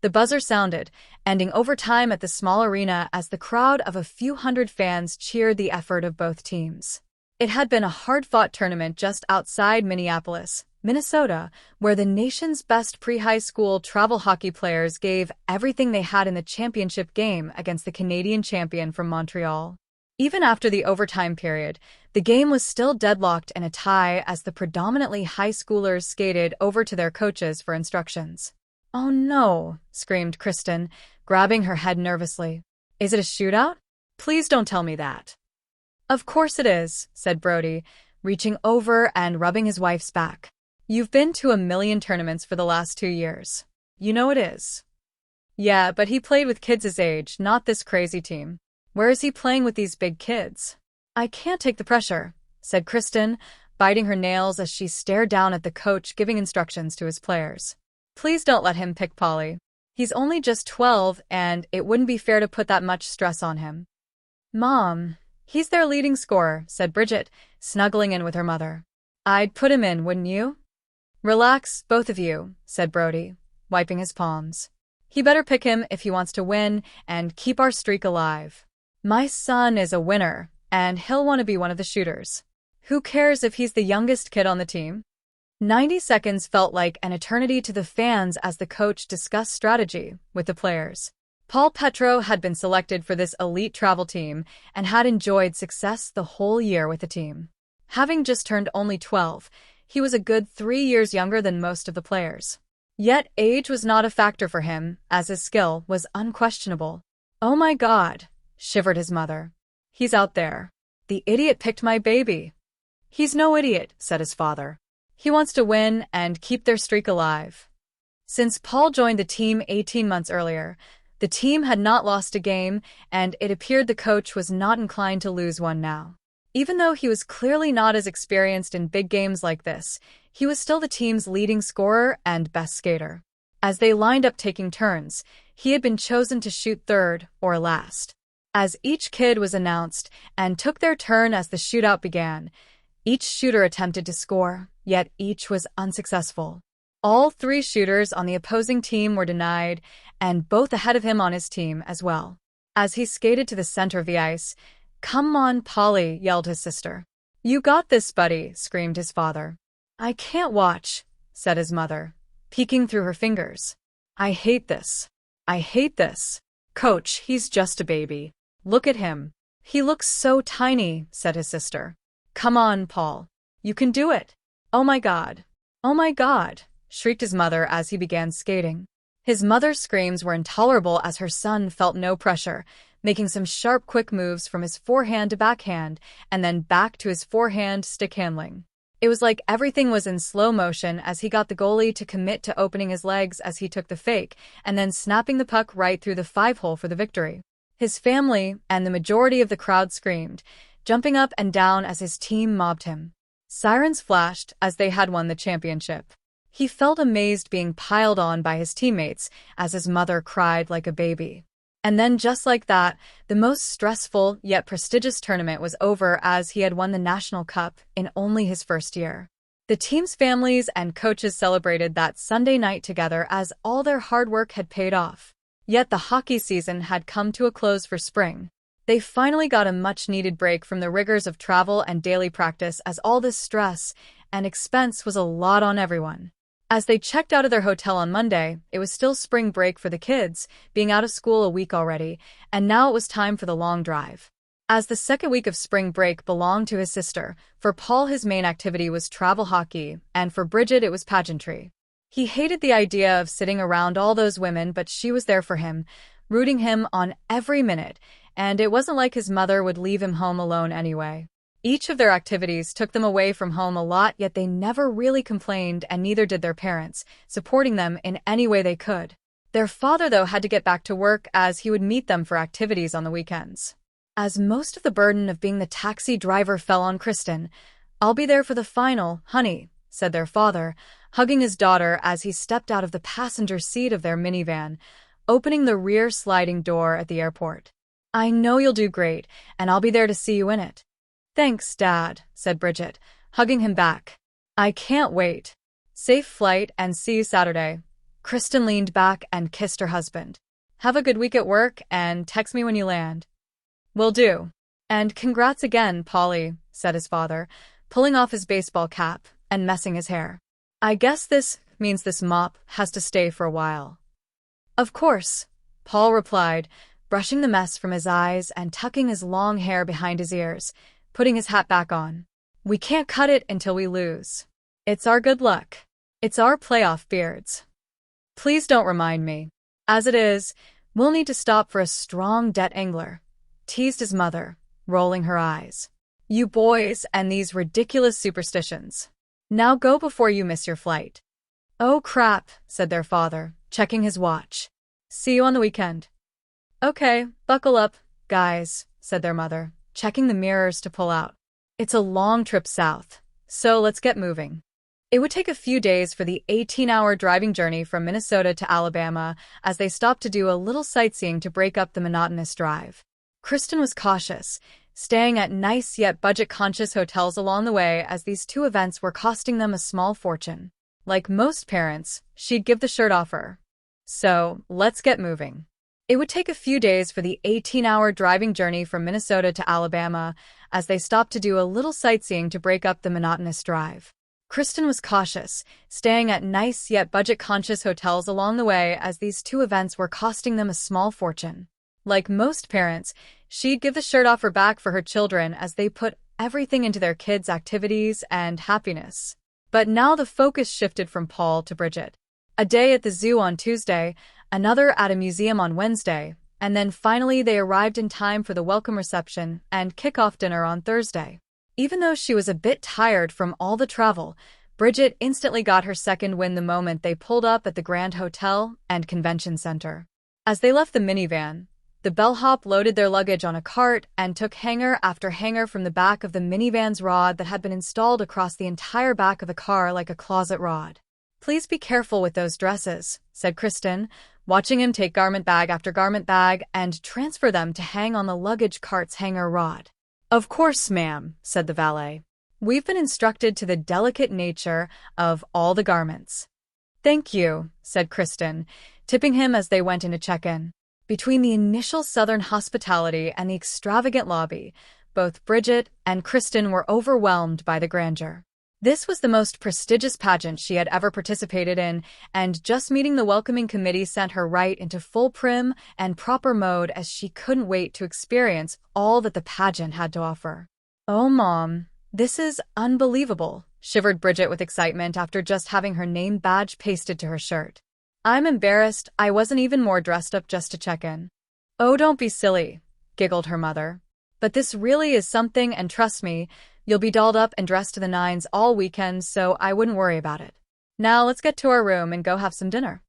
The buzzer sounded, ending overtime at the small arena as the crowd of a few hundred fans cheered the effort of both teams. It had been a hard-fought tournament just outside Minneapolis, Minnesota, where the nation's best pre-high school travel hockey players gave everything they had in the championship game against the Canadian champion from Montreal. Even after the overtime period, the game was still deadlocked in a tie as the predominantly high schoolers skated over to their coaches for instructions. "Oh no," screamed Kristen, grabbing her head nervously. "Is it a shootout? Please don't tell me that." "Of course it is," said Brody, reaching over and rubbing his wife's back. "You've been to a million tournaments for the last 2 years. You know it is." "Yeah, but he played with kids his age, not this crazy team. Where is he playing with these big kids?" "I can't take the pressure," said Kristen, biting her nails as she stared down at the coach giving instructions to his players. "Please don't let him pick Polly. He's only just 12 and it wouldn't be fair to put that much stress on him." "Mom, he's their leading scorer," said Bridget, snuggling in with her mother. "I'd put him in, wouldn't you?" "Relax, both of you," said Brody, wiping his palms. "He better pick him if he wants to win and keep our streak alive. My son is a winner, and he'll want to be one of the shooters. Who cares if he's the youngest kid on the team?" 90 seconds felt like an eternity to the fans as the coach discussed strategy with the players. Paul Petro had been selected for this elite travel team and had enjoyed success the whole year with the team. Having just turned only 12, he was a good 3 years younger than most of the players. Yet age was not a factor for him, as his skill was unquestionable. "Oh my God," shivered his mother. "He's out there. The idiot picked my baby." "He's no idiot," said his father. "He wants to win and keep their streak alive." Since Paul joined the team 18 months earlier, the team had not lost a game, and it appeared the coach was not inclined to lose one now. Even though he was clearly not as experienced in big games like this, he was still the team's leading scorer and best skater. As they lined up taking turns, he had been chosen to shoot third or last. As each kid was announced and took their turn as the shootout began, each shooter attempted to score, yet each was unsuccessful. All 3 shooters on the opposing team were denied, and both ahead of him on his team as well. As he skated to the center of the ice, "Come on, Polly," yelled his sister. "You got this, buddy," screamed his father. "I can't watch," said his mother, peeking through her fingers. "I hate this. I hate this. Coach, he's just a baby. Look at him. He looks so tiny," said his sister. "Come on, Paul. You can do it." "Oh my God. Oh my God," shrieked his mother as he began skating. His mother's screams were intolerable as her son felt no pressure, making some sharp, quick moves from his forehand to backhand and then back to his forehand stick handling. It was like everything was in slow motion as he got the goalie to commit to opening his legs as he took the fake and then snapping the puck right through the 5-hole for the victory. His family and the majority of the crowd screamed, jumping up and down as his team mobbed him. Sirens flashed as they had won the championship. He felt amazed being piled on by his teammates as his mother cried like a baby. And then just like that, the most stressful yet prestigious tournament was over as he had won the National Cup in only his first year. The team's families and coaches celebrated that Sunday night together as all their hard work had paid off. Yet the hockey season had come to a close for spring. They finally got a much-needed break from the rigors of travel and daily practice as all this stress and expense was a lot on everyone. As they checked out of their hotel on Monday, it was still spring break for the kids, being out of school a week already, and now it was time for the long drive. As the second week of spring break belonged to his sister, for Paul his main activity was travel hockey, and for Bridget it was pageantry. He hated the idea of sitting around all those women, but she was there for him, rooting him on every minute, and it wasn't like his mother would leave him home alone anyway. Each of their activities took them away from home a lot, yet they never really complained, and neither did their parents, supporting them in any way they could. Their father, though, had to get back to work as he would meet them for activities on the weekends. As most of the burden of being the taxi driver fell on Kristen, "I'll be there for the final, honey," said their father, hugging his daughter as he stepped out of the passenger seat of their minivan, opening the rear sliding door at the airport. "I know you'll do great, and I'll be there to see you in it." "Thanks, Dad," said Bridget, hugging him back. "I can't wait. Safe flight and see you Saturday." Kristen leaned back and kissed her husband. Have a good week at work and text me when you land. Will do. And congrats again, Polly, said his father, pulling off his baseball cap and messing his hair. I guess this means this mop has to stay for a while. Of course, Paul replied, brushing the mess from his eyes and tucking his long hair behind his ears, putting his hat back on. We can't cut it until we lose. It's our good luck. It's our playoff beards. Please don't remind me. As it is, we'll need to stop for a strong debt angler, teased his mother, rolling her eyes. You boys and these ridiculous superstitions. Now go before you miss your flight. Oh crap, said their father, checking his watch. See you on the weekend. Okay, buckle up, guys, said their mother, checking the mirrors to pull out. It's a long trip south, so let's get moving. It would take a few days for the 18-hour driving journey from Minnesota to Alabama as they stopped to do a little sightseeing to break up the monotonous drive. Kristen was cautious, staying at nice yet budget-conscious hotels along the way as these two events were costing them a small fortune. Like most parents, she'd give the shirt off her. So, let's get moving. It would take a few days for the 18-hour driving journey from Minnesota to Alabama as they stopped to do a little sightseeing to break up the monotonous drive. Kristen was cautious, staying at nice yet budget-conscious hotels along the way as these two events were costing them a small fortune. Like most parents, she'd give the shirt off her back for her children as they put everything into their kids' activities and happiness. But now the focus shifted from Paul to Bridget. A day at the zoo on Tuesday, another at a museum on Wednesday, and then finally they arrived in time for the welcome reception and kick-off dinner on Thursday. Even though she was a bit tired from all the travel, Bridget instantly got her second win the moment they pulled up at the Grand Hotel and Convention Center. As they left the minivan, the bellhop loaded their luggage on a cart and took hanger after hanger from the back of the minivan's rod that had been installed across the entire back of the car like a closet rod. Please be careful with those dresses, said Kristen, watching him take garment bag after garment bag and transfer them to hang on the luggage cart's hanger rod. Of course, ma'am, said the valet. We've been instructed to the delicate nature of all the garments. Thank you, said Kristen, tipping him as they went in to check-in. Between the initial Southern hospitality and the extravagant lobby, both Bridget and Kristen were overwhelmed by the grandeur. This was the most prestigious pageant she had ever participated in, and just meeting the welcoming committee sent her right into full prim and proper mode as she couldn't wait to experience all that the pageant had to offer. Oh, Mom, this is unbelievable, shivered Bridget with excitement after just having her name badge pasted to her shirt. I'm embarrassed I wasn't even more dressed up just to check in. Oh, don't be silly, giggled her mother. But this really is something, and trust me, you'll be dolled up and dressed to the nines all weekend, so I wouldn't worry about it. Now let's get to our room and go have some dinner.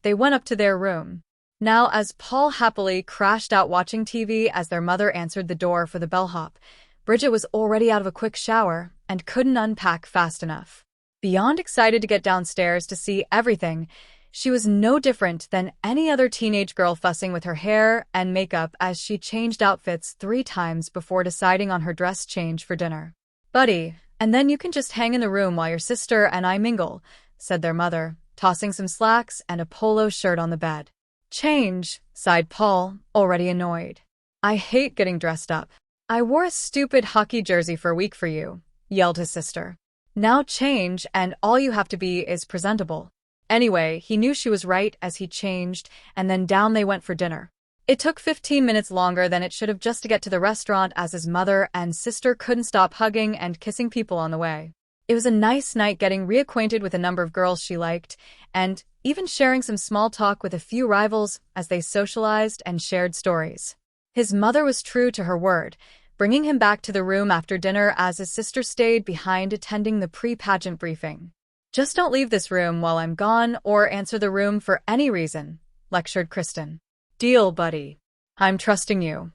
They went up to their room. Now, as Paul happily crashed out watching TV as their mother answered the door for the bellhop, Bridget was already out of a quick shower and couldn't unpack fast enough. Beyond excited to get downstairs to see everything, she was no different than any other teenage girl fussing with her hair and makeup as she changed outfits 3 times before deciding on her dress change for dinner. Buddy, and then you can just hang in the room while your sister and I mingle, said their mother, tossing some slacks and a polo shirt on the bed. Change, sighed Paul, already annoyed. I hate getting dressed up. I wore a stupid hockey jersey for a week for you, yelled his sister. Now change and all you have to be is presentable. Anyway, he knew she was right as he changed, and then down they went for dinner. It took 15 minutes longer than it should have just to get to the restaurant as his mother and sister couldn't stop hugging and kissing people on the way. It was a nice night getting reacquainted with a number of girls she liked, and even sharing some small talk with a few rivals as they socialized and shared stories. His mother was true to her word, bringing him back to the room after dinner as his sister stayed behind attending the pre-pageant briefing. Just don't leave this room while I'm gone or answer the room for any reason, lectured Kristen. Deal, buddy. I'm trusting you.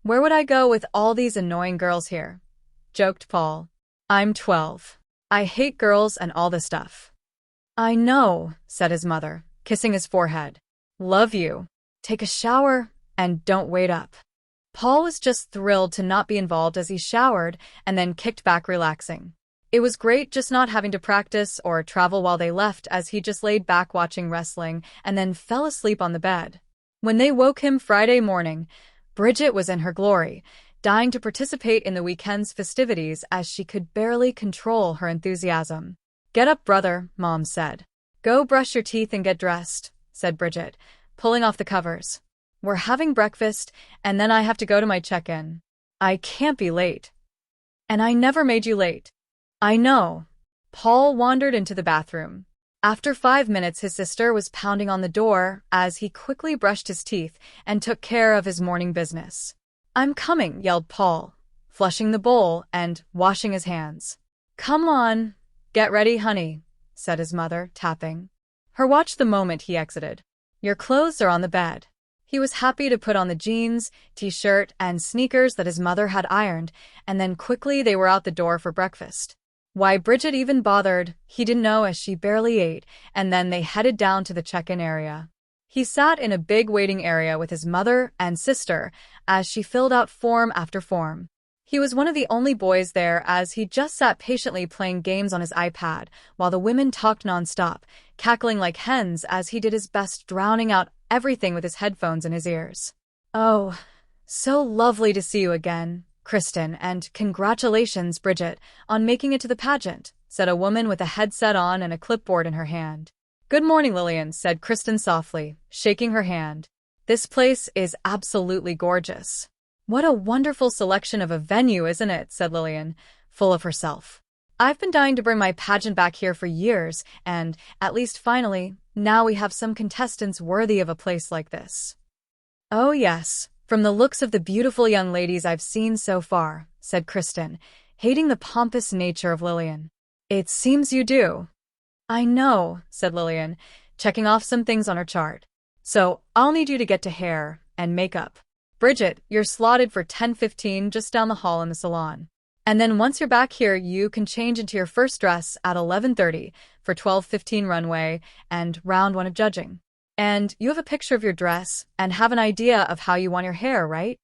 Where would I go with all these annoying girls here? Joked Paul. I'm 12. I hate girls and all this stuff. I know, said his mother, kissing his forehead. Love you. Take a shower and don't wait up. Paul was just thrilled to not be involved as he showered and then kicked back relaxing. It was great just not having to practice or travel while they left, as he just laid back watching wrestling and then fell asleep on the bed. When they woke him Friday morning, Bridget was in her glory, dying to participate in the weekend's festivities as she could barely control her enthusiasm. "Get up, brother," Mom said. "Go brush your teeth and get dressed," said Bridget, pulling off the covers. "We're having breakfast, and then I have to go to my check-in. I can't be late." "And I never made you late." "I know." Paul wandered into the bathroom. After 5 minutes, his sister was pounding on the door as he quickly brushed his teeth and took care of his morning business. "I'm coming," yelled Paul, flushing the bowl and washing his hands. "Come on. Get ready, honey," said his mother, tapping her watch the moment he exited. "Your clothes are on the bed." He was happy to put on the jeans, t-shirt, and sneakers that his mother had ironed, and then quickly they were out the door for breakfast. Why Bridget even bothered, he didn't know, as she barely ate, and then they headed down to the check-in area. He sat in a big waiting area with his mother and sister as she filled out form after form. He was one of the only boys there, as he just sat patiently playing games on his iPad, while the women talked nonstop, cackling like hens as he did his best drowning out everything with his headphones in his ears. "Oh, so lovely to see you again, Kristen, and congratulations, Bridget, on making it to the pageant," said a woman with a headset on and a clipboard in her hand. "Good morning, Lillian," said Kristen softly, shaking her hand. "This place is absolutely gorgeous." "What a wonderful selection of a venue, isn't it?" said Lillian, full of herself. "I've been dying to bring my pageant back here for years, and, at least finally, now we have some contestants worthy of a place like this." "Oh yes, from the looks of the beautiful young ladies I've seen so far," said Kristen, hating the pompous nature of Lillian. "It seems you do." "I know," said Lillian, checking off some things on her chart. "So, I'll need you to get to hair and makeup. Bridget, you're slotted for 10:15 just down the hall in the salon. And then once you're back here, you can change into your first dress at 11:30 for 12:15 runway and round 1 of judging. And you have a picture of your dress and have an idea of how you want your hair, right?"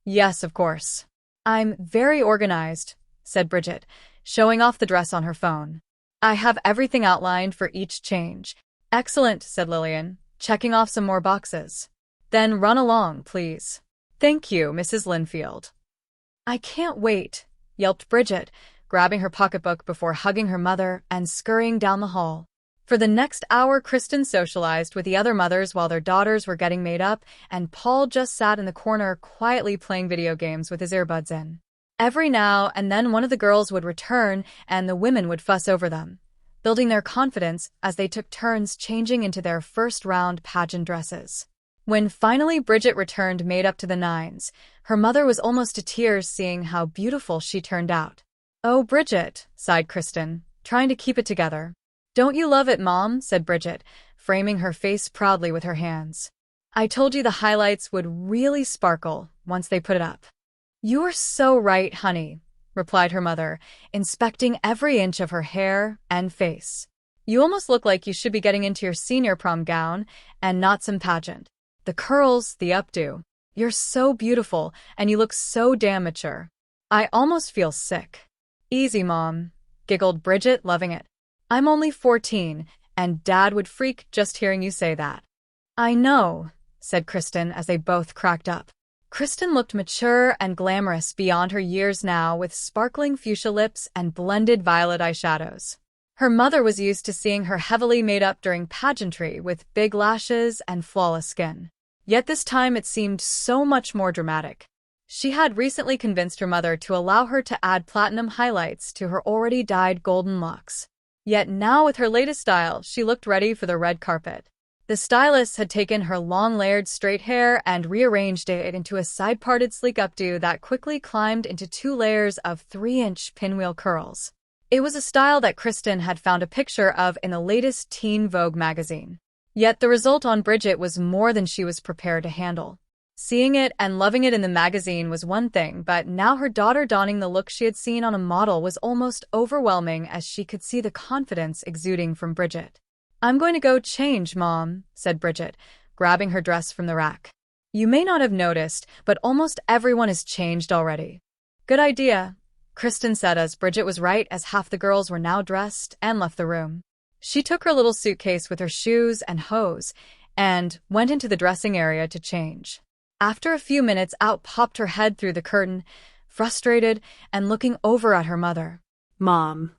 "Yes, of course." "I'm very organized," said Bridget, showing off the dress on her phone. "I have everything outlined for each change." "Excellent," said Lillian, checking off some more boxes. "Then run along, please." "Thank you, Mrs. Linfield." "I can't wait," yelped Bridget, grabbing her pocketbook before hugging her mother and scurrying down the hall. For the next hour, Kristen socialized with the other mothers while their daughters were getting made up, and Paul just sat in the corner quietly playing video games with his earbuds in. Every now and then one of the girls would return and the women would fuss over them, building their confidence as they took turns changing into their first-round pageant dresses. When finally Bridget returned made up to the nines, her mother was almost to tears seeing how beautiful she turned out. "Oh, Bridget," sighed Kristen, trying to keep it together. "Don't you love it, Mom?" said Bridget, framing her face proudly with her hands. "I told you the highlights would really sparkle once they put it up." "You're so right, honey," replied her mother, inspecting every inch of her hair and face. "You almost look like you should be getting into your senior prom gown and not some pageant. The curls, the updo. You're so beautiful, and you look so damn mature. I almost feel sick." "Easy, Mom," giggled Bridget, loving it. "I'm only 14, and Dad would freak just hearing you say that." "I know," said Kristen as they both cracked up. Kristen looked mature and glamorous beyond her years now, with sparkling fuchsia lips and blended violet eyeshadows. Her mother was used to seeing her heavily made up during pageantry with big lashes and flawless skin. Yet this time it seemed so much more dramatic. She had recently convinced her mother to allow her to add platinum highlights to her already dyed golden locks. Yet now with her latest style, she looked ready for the red carpet. The stylist had taken her long layered straight hair and rearranged it into a side-parted sleek updo that quickly climbed into 2 layers of 3-inch pinwheel curls. It was a style that Kristen had found a picture of in the latest Teen Vogue magazine. Yet the result on Bridget was more than she was prepared to handle. Seeing it and loving it in the magazine was one thing, but now her daughter donning the look she had seen on a model was almost overwhelming, as she could see the confidence exuding from Bridget. "I'm going to go change, Mom," said Bridget, grabbing her dress from the rack. "You may not have noticed, but almost everyone has changed already." "Good idea," Kristen said as Bridget was right as half the girls were now dressed and left the room. She took her little suitcase with her shoes and hose and went into the dressing area to change. After a few minutes, out popped her head through the curtain, frustrated and looking over at her mother. Mom.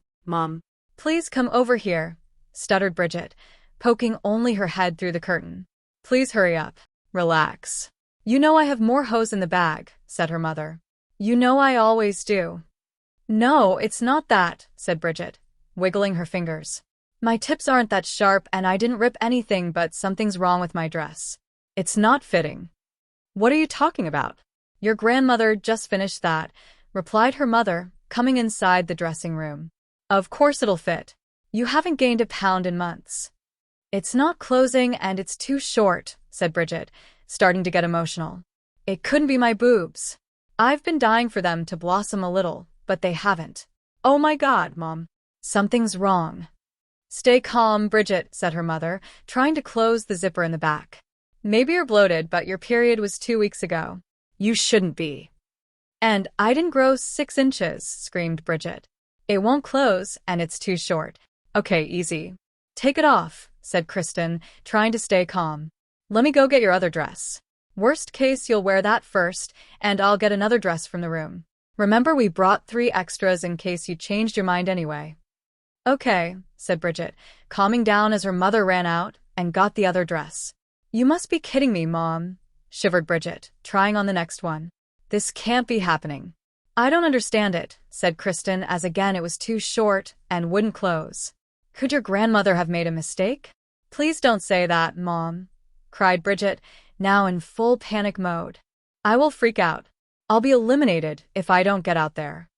Please come over here, stuttered Bridget, poking only her head through the curtain. Please hurry up. Relax. You know I have more hose in the bag, said her mother. You know I always do. No, it's not that, said Bridget, wiggling her fingers. My tips aren't that sharp and I didn't rip anything, but something's wrong with my dress. It's not fitting. What are you talking about? Your grandmother just finished that, replied her mother, coming inside the dressing room. Of course it'll fit. You haven't gained a pound in months. It's not closing and it's too short, said Bridget, starting to get emotional. It couldn't be my boobs. I've been dying for them to blossom a little, but they haven't. Oh my God, Mom. Something's wrong. Stay calm, Bridget, said her mother, trying to close the zipper in the back. Maybe you're bloated, but your period was 2 weeks ago. You shouldn't be. And I didn't grow 6 inches, screamed Bridget. It won't close, and it's too short. Okay, easy. Take it off, said Kristen, trying to stay calm. Let me go get your other dress. Worst case, you'll wear that first, and I'll get another dress from the room. Remember, we brought 3 extras in case you changed your mind anyway. Okay, said Bridget, calming down as her mother ran out and got the other dress. You must be kidding me, Mom, shivered Bridget, trying on the next one. This can't be happening. I don't understand it, said Kristen, as again it was too short and wouldn't close. Could your grandmother have made a mistake? Please don't say that, Mom, cried Bridget, now in full panic mode. I will freak out. I'll be eliminated if I don't get out there.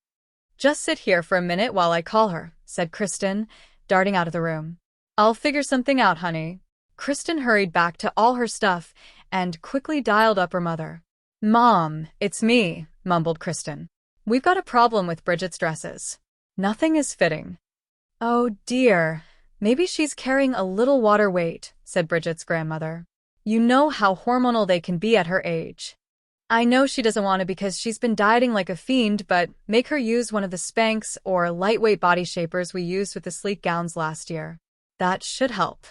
Just sit here for a minute while I call her, said Kristen, darting out of the room. I'll figure something out, honey. Kristen hurried back to all her stuff and quickly dialed up her mother. Mom, it's me, mumbled Kristen. We've got a problem with Bridget's dresses. Nothing is fitting. Oh dear, maybe she's carrying a little water weight, said Bridget's grandmother. You know how hormonal they can be at her age. I know she doesn't want to because she's been dieting like a fiend, but make her use one of the Spanx or lightweight body shapers we used with the sleek gowns last year. That should help.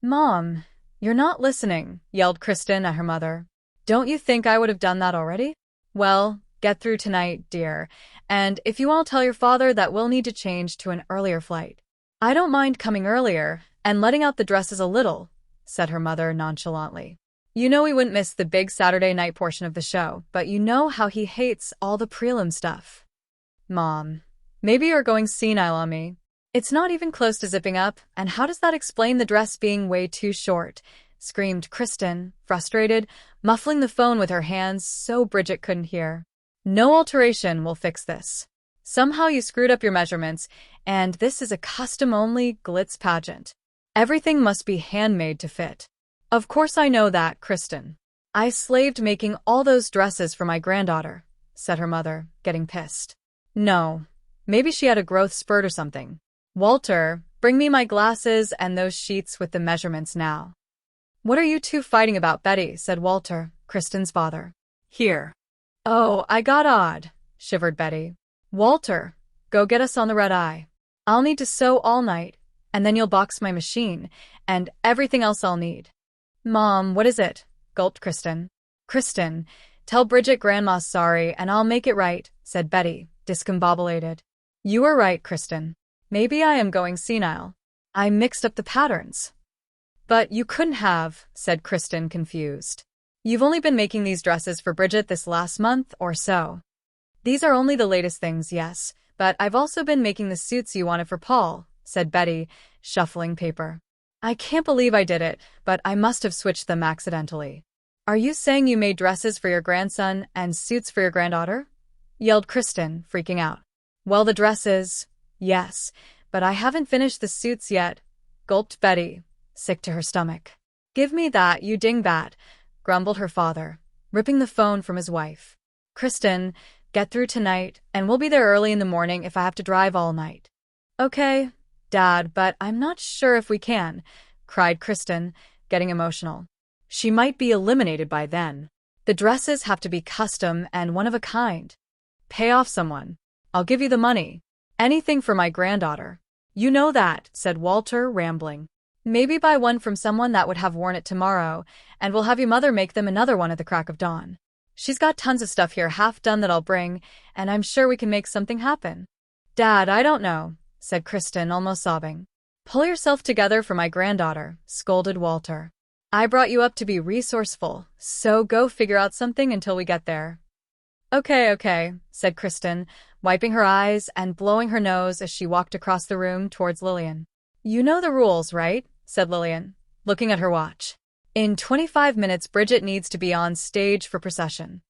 Mom, you're not listening, yelled Kristen at her mother. Don't you think I would have done that already? Well, get through tonight, dear, and if you want to tell your father that we'll need to change to an earlier flight. I don't mind coming earlier and letting out the dresses a little, said her mother nonchalantly. You know we wouldn't miss the big Saturday night portion of the show, but you know how he hates all the prelim stuff. Mom, maybe you're going senile on me. It's not even close to zipping up, and how does that explain the dress being way too short? Screamed Kristen, frustrated, muffling the phone with her hands so Bridget couldn't hear. No alteration will fix this. Somehow you screwed up your measurements, and this is a custom-only glitz pageant. Everything must be handmade to fit. Of course I know that, Kristen. I slaved making all those dresses for my granddaughter, said her mother, getting pissed. No, maybe she had a growth spurt or something. Walter, bring me my glasses and those sheets with the measurements now. What are you two fighting about, Betty? Said Walter, Kristen's father. Here. Oh, I got odd, shivered Betty. Walter, go get us on the red eye. I'll need to sew all night, and then you'll box my machine, and everything else I'll need. Mom, what is it? Gulped Kristen. Kristen, tell Bridget Grandma's sorry and I'll make it right, said Betty, discombobulated. You are right, Kristen. Maybe I am going senile. I mixed up the patterns. But you couldn't have, said Kristen, confused. You've only been making these dresses for Bridget this last month or so. These are only the latest things, yes, but I've also been making the suits you wanted for Paul, said Betty, shuffling paper. I can't believe I did it, but I must have switched them accidentally. Are you saying you made dresses for your grandson and suits for your granddaughter? Yelled Kristen, freaking out. Well, the dresses, yes, but I haven't finished the suits yet, gulped Betty, sick to her stomach. Give me that, you dingbat, grumbled her father, ripping the phone from his wife. Kristen, get through tonight, and we'll be there early in the morning if I have to drive all night. Okay, Dad, but I'm not sure if we can, cried Kristen, getting emotional. She might be eliminated by then. The dresses have to be custom and one of a kind. Pay off someone. I'll give you the money. Anything for my granddaughter. You know that, said Walter, rambling. Maybe buy one from someone that would have worn it tomorrow, and we'll have your mother make them another one at the crack of dawn. She's got tons of stuff here half done that I'll bring, and I'm sure we can make something happen. Dad, I don't know, said Kristen, almost sobbing. Pull yourself together for my granddaughter, scolded Walter. I brought you up to be resourceful, so go figure out something until we get there. Okay, said Kristen, wiping her eyes and blowing her nose as she walked across the room towards Lillian. You know the rules, right? Said Lillian, looking at her watch. In 25 minutes, Bridget needs to be on stage for procession.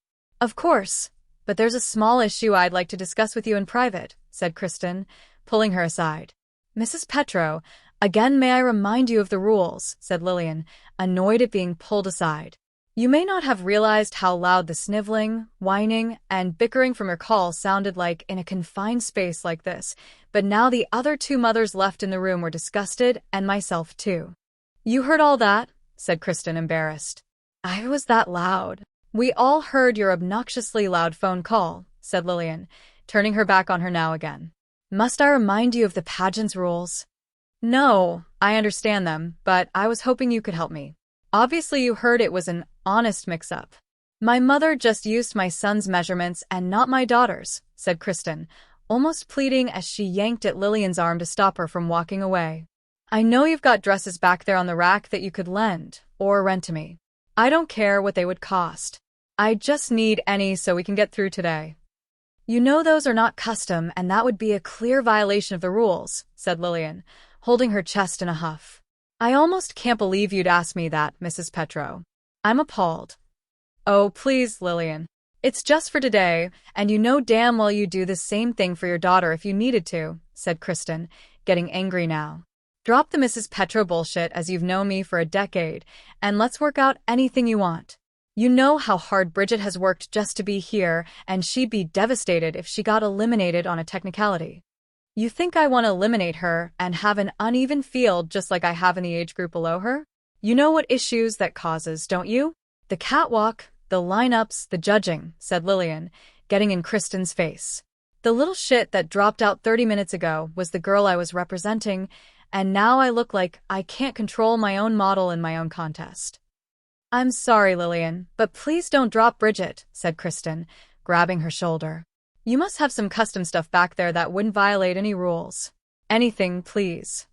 Of course, but there's a small issue I'd like to discuss with you in private, said Kristen, pulling her aside. Mrs. Petro, again may I remind you of the rules, said Lillian, annoyed at being pulled aside. You may not have realized how loud the sniveling, whining, and bickering from your call sounded like in a confined space like this, but now the other two mothers left in the room were disgusted, and myself too. You heard all that? Said Kristen, embarrassed. I was that loud. We all heard your obnoxiously loud phone call, said Lillian, turning her back on her now again. Must I remind you of the pageant's rules? No, I understand them, but I was hoping you could help me. Obviously you heard it was an honest mix-up. My mother just used my son's measurements and not my daughter's, said Kristen, almost pleading as she yanked at Lillian's arm to stop her from walking away. I know you've got dresses back there on the rack that you could lend or rent to me. I don't care what they would cost. I just need any so we can get through today. You know those are not custom and that would be a clear violation of the rules, said Lillian, holding her chest in a huff. I almost can't believe you'd ask me that, Mrs. Petro. I'm appalled. Oh, please, Lillian. It's just for today, and you know damn well you'd do the same thing for your daughter if you needed to, said Kristen, getting angry now. Drop the Mrs. Petro bullshit as you've known me for a decade, and let's work out anything you want. You know how hard Bridget has worked just to be here, and she'd be devastated if she got eliminated on a technicality. You think I want to eliminate her and have an uneven field just like I have in the age group below her? You know what issues that causes, don't you? The catwalk, the lineups, the judging, said Lillian, getting in Kristen's face. The little shit that dropped out 30 minutes ago was the girl I was representing, and now I look like I can't control my own model in my own contest. I'm sorry, Lillian, but please don't drop Bridget, said Kristen, grabbing her shoulder. You must have some custom stuff back there that wouldn't violate any rules. Anything, please.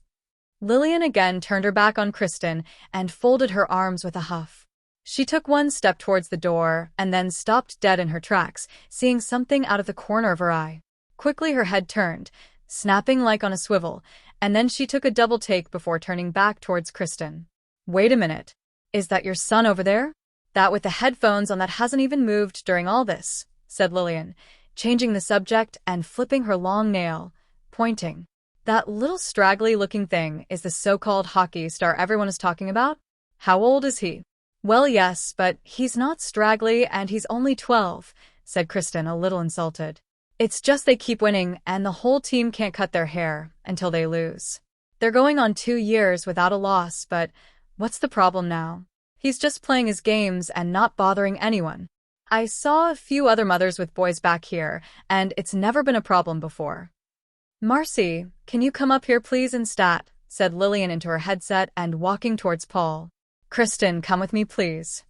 Lillian again turned her back on Kristen and folded her arms with a huff. She took one step towards the door and then stopped dead in her tracks, seeing something out of the corner of her eye. Quickly her head turned, snapping like on a swivel, and then she took a double take before turning back towards Kristen. Wait a minute. Is that your son over there? That with the headphones on that hasn't even moved during all this, said Lillian, changing the subject and flipping her long nail, pointing. That little straggly-looking thing is the so-called hockey star everyone is talking about? How old is he? Well, yes, but he's not straggly and he's only 12, said Kristen, a little insulted. It's just they keep winning and the whole team can't cut their hair until they lose. They're going on 2 years without a loss, but what's the problem now? He's just playing his games and not bothering anyone. I saw a few other mothers with boys back here, and it's never been a problem before. Marcy, can you come up here please and stat, said Lillian into her headset and walking towards Paul. Kristen, come with me please.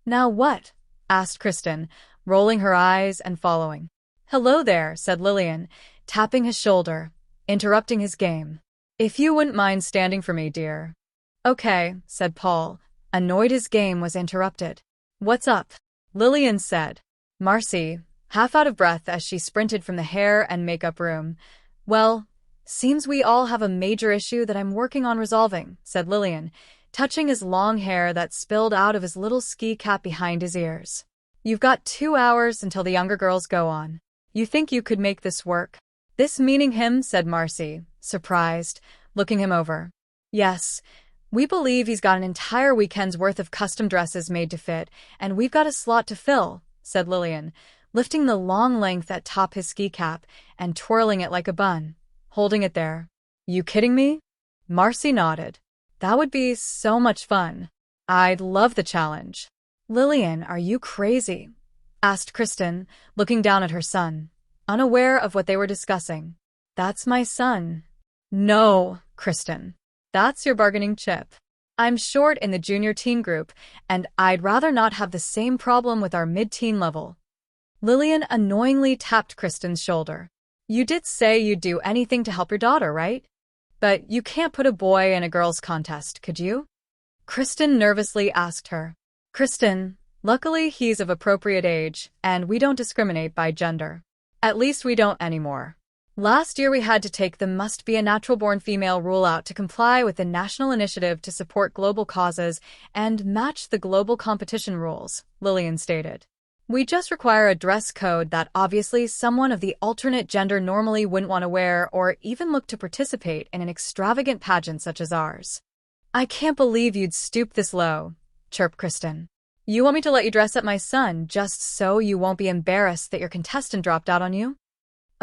Now what? Asked Kristen, rolling her eyes and following. Hello there, said Lillian, tapping his shoulder, interrupting his game. If you wouldn't mind standing for me, dear. Okay, said Paul, annoyed his game was interrupted. What's up? Lillian said. Marcy, half out of breath as she sprinted from the hair and makeup room. Well, seems we all have a major issue that I'm working on resolving, said Lillian, touching his long hair that spilled out of his little ski cap behind his ears. You've got 2 hours until the younger girls go on. You think you could make this work? This meaning him, said Marcy, surprised, looking him over. Yes. We believe he's got an entire weekend's worth of custom dresses made to fit, and we've got a slot to fill, said Lillian, lifting the long length atop his ski cap and twirling it like a bun, holding it there. You kidding me? Marcy nodded. That would be so much fun. I'd love the challenge. Lillian, are you crazy? Asked Kristen, looking down at her son. unaware of what they were discussing. That's my son. No, Kristen. That's your bargaining chip. I'm short in the junior teen group, and I'd rather not have the same problem with our mid-teen level. Lillian annoyingly tapped Kristen's shoulder. You did say you'd do anything to help your daughter, right? But you can't put a boy in a girls' contest, could you? Kristen nervously asked her. Kristen, luckily he's of appropriate age, and we don't discriminate by gender. At least we don't anymore. Last year we had to take the must-be-a-natural-born female rule out to comply with the National Initiative to Support Global Causes and match the global competition rules, Lillian stated. We just require a dress code that obviously someone of the alternate gender normally wouldn't want to wear or even look to participate in an extravagant pageant such as ours. I can't believe you'd stoop this low, chirped Kristen. You want me to let you dress up my son just so you won't be embarrassed that your contestant dropped out on you?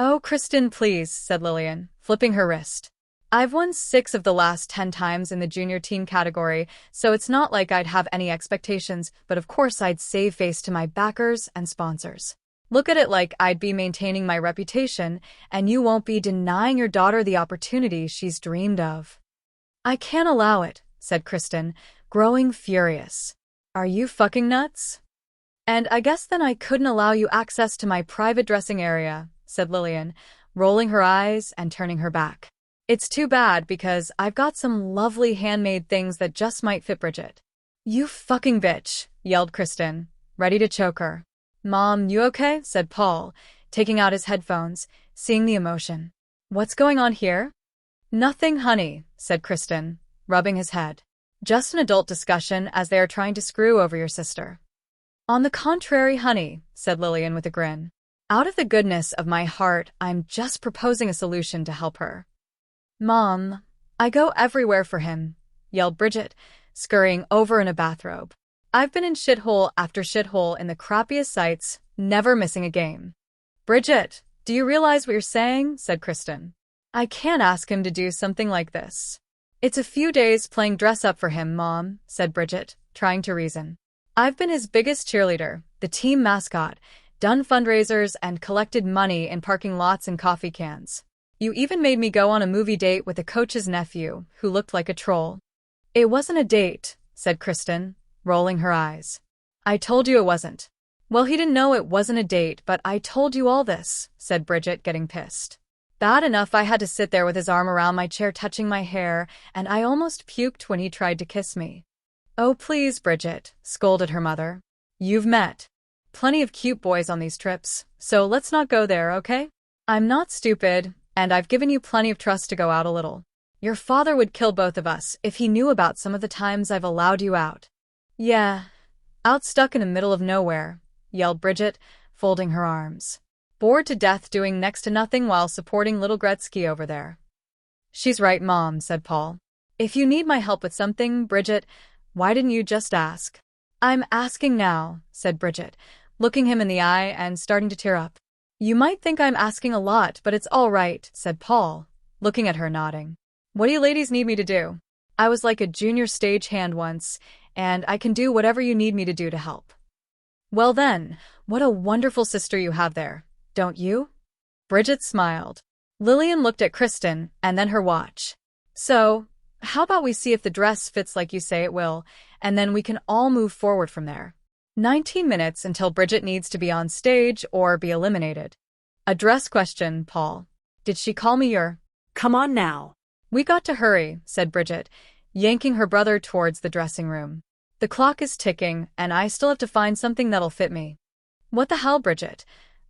Oh, Kristen, please, said Lillian, flipping her wrist. I've won 6 of the last 10 times in the junior teen category, so it's not like I'd have any expectations, but of course I'd save face to my backers and sponsors. Look at it like I'd be maintaining my reputation, and you won't be denying your daughter the opportunity she's dreamed of. I can't allow it, said Kristen, growing furious. Are you fucking nuts? And I guess then I couldn't allow you access to my private dressing area, said Lillian, rolling her eyes and turning her back. It's too bad because I've got some lovely handmade things that just might fit Bridget. You fucking bitch, yelled Kristen, ready to choke her. Mom, you okay? Said Paul, taking out his headphones, seeing the emotion. What's going on here? Nothing, honey, said Kristen, rubbing his head. Just an adult discussion as they are trying to screw over your sister. On the contrary, honey, said Lillian with a grin. Out of the goodness of my heart, I'm just proposing a solution to help her. Mom, I go everywhere for him, yelled Bridget, scurrying over in a bathrobe. I've been in shithole after shithole in the crappiest sites, never missing a game. Bridget, do you realize what you're saying? Said Kristen. I can't ask him to do something like this. It's a few days playing dress-up for him, Mom, said Bridget, trying to reason. I've been his biggest cheerleader, the team mascot, done fundraisers and collected money in parking lots and coffee cans. You even made me go on a movie date with a coach's nephew, who looked like a troll. It wasn't a date, said Kristen, rolling her eyes. I told you it wasn't. Well, he didn't know it wasn't a date, but I told you all this, said Bridget, getting pissed. Bad enough I had to sit there with his arm around my chair touching my hair, and I almost puked when he tried to kiss me. Oh, please, Bridget, scolded her mother. You've met plenty of cute boys on these trips, so let's not go there, okay? I'm not stupid, and I've given you plenty of trust to go out a little. Your father would kill both of us if he knew about some of the times I've allowed you out. Yeah, out stuck in the middle of nowhere, yelled Bridget, folding her arms. Bored to death doing next to nothing while supporting little Gretzky over there. She's right, Mom, said Paul. If you need my help with something, Bridget, why didn't you just ask? I'm asking now, said Bridget, looking him in the eye and starting to tear up. You might think I'm asking a lot, but it's all right, said Paul, looking at her nodding. What do you ladies need me to do? I was like a junior stagehand once, and I can do whatever you need me to do to help. Well then, what a wonderful sister you have there, don't you? Bridget smiled. Lillian looked at Kristen and then her watch. So, how about we see if the dress fits like you say it will, and then we can all move forward from there. 19 minutes until Bridget needs to be on stage or be eliminated. A dress question, Paul. Did she call me your? Come on now. We got to hurry, said Bridget, yanking her brother towards the dressing room. The clock is ticking, and I still have to find something that'll fit me. What the hell, Bridget?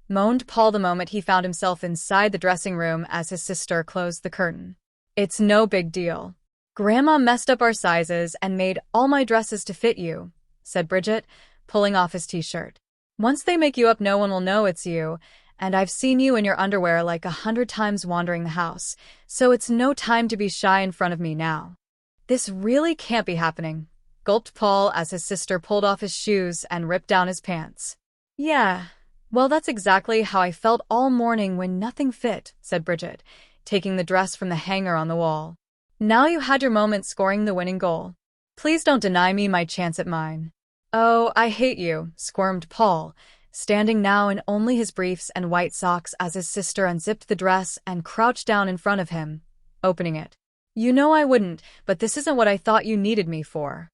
Moaned Paul the moment he found himself inside the dressing room as his sister closed the curtain. It's no big deal. Grandma messed up our sizes and made all my dresses to fit you, said Bridget, pulling off his t-shirt. Once they make you up, no one will know it's you, and I've seen you in your underwear like 100 times wandering the house, so it's no time to be shy in front of me now. This really can't be happening, gulped Paul as his sister pulled off his shoes and ripped down his pants. Yeah, well, that's exactly how I felt all morning when nothing fit, said Bridget, taking the dress from the hanger on the wall. Now you had your moment scoring the winning goal. Please don't deny me my chance at mine. Oh, I hate you, squirmed Paul, standing now in only his briefs and white socks as his sister unzipped the dress and crouched down in front of him, opening it. "You know I wouldn't, but this isn't what I thought you needed me for.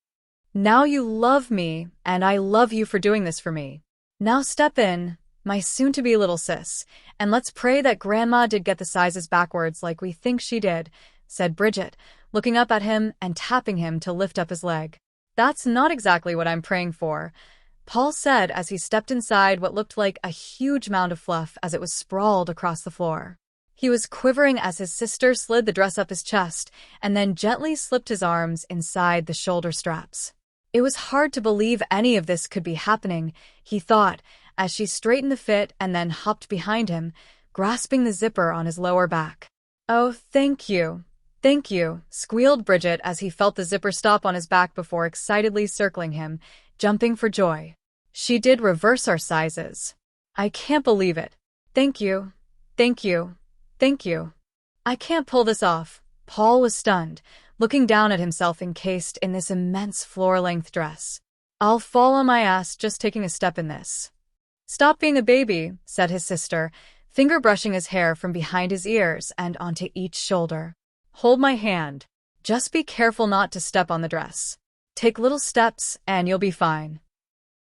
Now you love me, and I love you for doing this for me. Now step in, my soon-to-be little sis, and let's pray that Grandma did get the sizes backwards like we think she did," said Bridget, looking up at him and tapping him to lift up his leg. "That's not exactly what I'm praying for," Paul said as he stepped inside what looked like a huge mound of fluff as it was sprawled across the floor. He was quivering as his sister slid the dress up his chest and then gently slipped his arms inside the shoulder straps. It was hard to believe any of this could be happening, he thought, as she straightened the fit and then hopped behind him, grasping the zipper on his lower back. "Oh, thank you, squealed Bridget as he felt the zipper stop on his back before excitedly circling him, jumping for joy. "She did reverse our sizes. I can't believe it. Thank you. I can't pull this off." Paul was stunned, looking down at himself encased in this immense floor-length dress. "I'll fall on my ass just taking a step in this." "Stop being a baby," said his sister, finger brushing his hair from behind his ears and onto each shoulder. "Hold my hand. Just be careful not to step on the dress. Take little steps and you'll be fine."